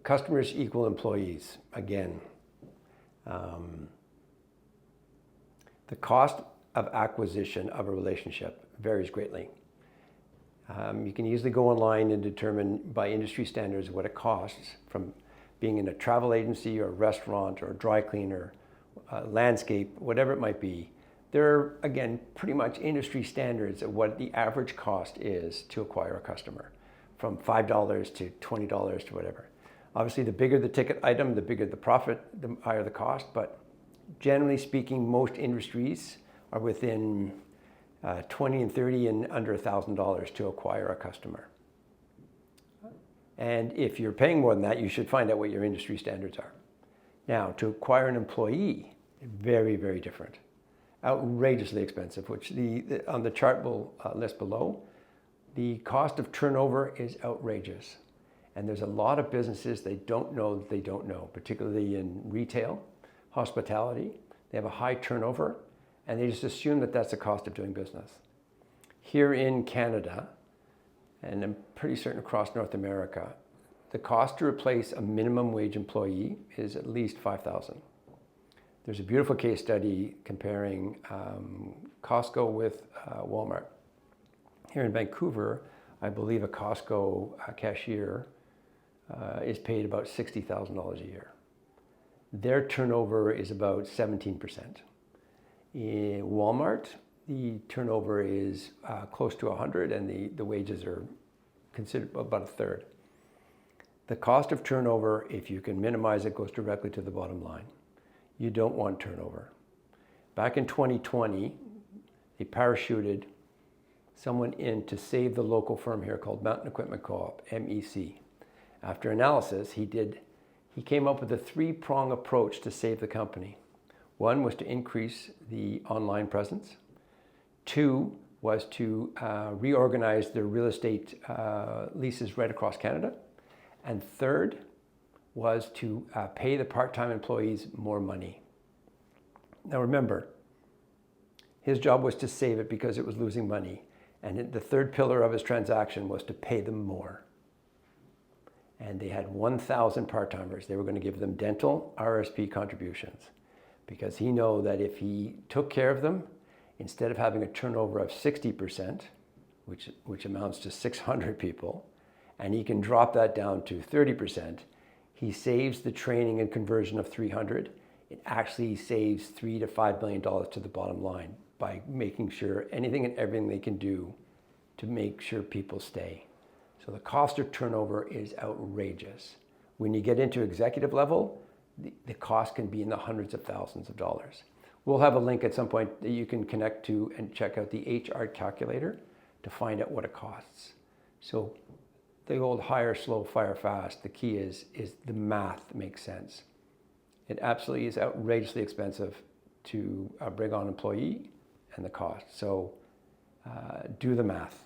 customers equal employees. Again, the cost of acquisition of a relationship varies greatly. You can easily go online and determine by industry standards what it costs, from being in a travel agency or a restaurant or a dry cleaner, landscape, whatever it might be. There are, again, pretty much industry standards of what the average cost is to acquire a customer, from $5 to $20 to whatever. Obviously, the bigger the ticket item, the bigger the profit, the higher the cost, but generally speaking, most industries are within 20 and 30 and under $1,000 to acquire a customer. And if you're paying more than that, you should find out what your industry standards are. Now, to acquire an employee, very, very different. Outrageously expensive, which on the chart we'll list below. The cost of turnover is outrageous. And there's a lot of businesses they don't know that they don't know, particularly in retail, hospitality. They have a high turnover, and they just assume that that's the cost of doing business. Here in Canada, and I'm pretty certain across North America, the cost to replace a minimum wage employee is at least $5,000. There's a beautiful case study comparing Costco with Walmart. Here in Vancouver, I believe a Costco cashier is paid about $60,000 a year. Their turnover is about 17%. In Walmart, the turnover is close to 100, and the wages are considered about a third. The cost of turnover, if you can minimize it, goes directly to the bottom line. You don't want turnover. Back in 2020, they parachuted someone in to save the local firm here called Mountain Equipment Co-op, MEC. After analysis, he came up with a three-prong approach to save the company. One was to increase the online presence. Two was to reorganize their real estate leases right across Canada. And third was to pay the part-time employees more money. Now remember, his job was to save it because it was losing money. And the third pillar of his transaction was to pay them more. And they had 1,000 part-timers. They were going to give them dental RSP contributions, because he knew that if he took care of them, instead of having a turnover of 60%, which amounts to 600 people, and he can drop that down to 30%, he saves the training and conversion of 300. It actually saves $3 to $5 million to the bottom line by making sure anything and everything they can do to make sure people stay. So the cost of turnover is outrageous. When you get into executive level, the cost can be in the hundreds of thousands of dollars. We'll have a link at some point that you can connect to and check out the HR calculator to find out what it costs. So the old hire slow, fire fast, the key is the math makes sense. It absolutely is outrageously expensive to bring on an employee and the cost. So do the math.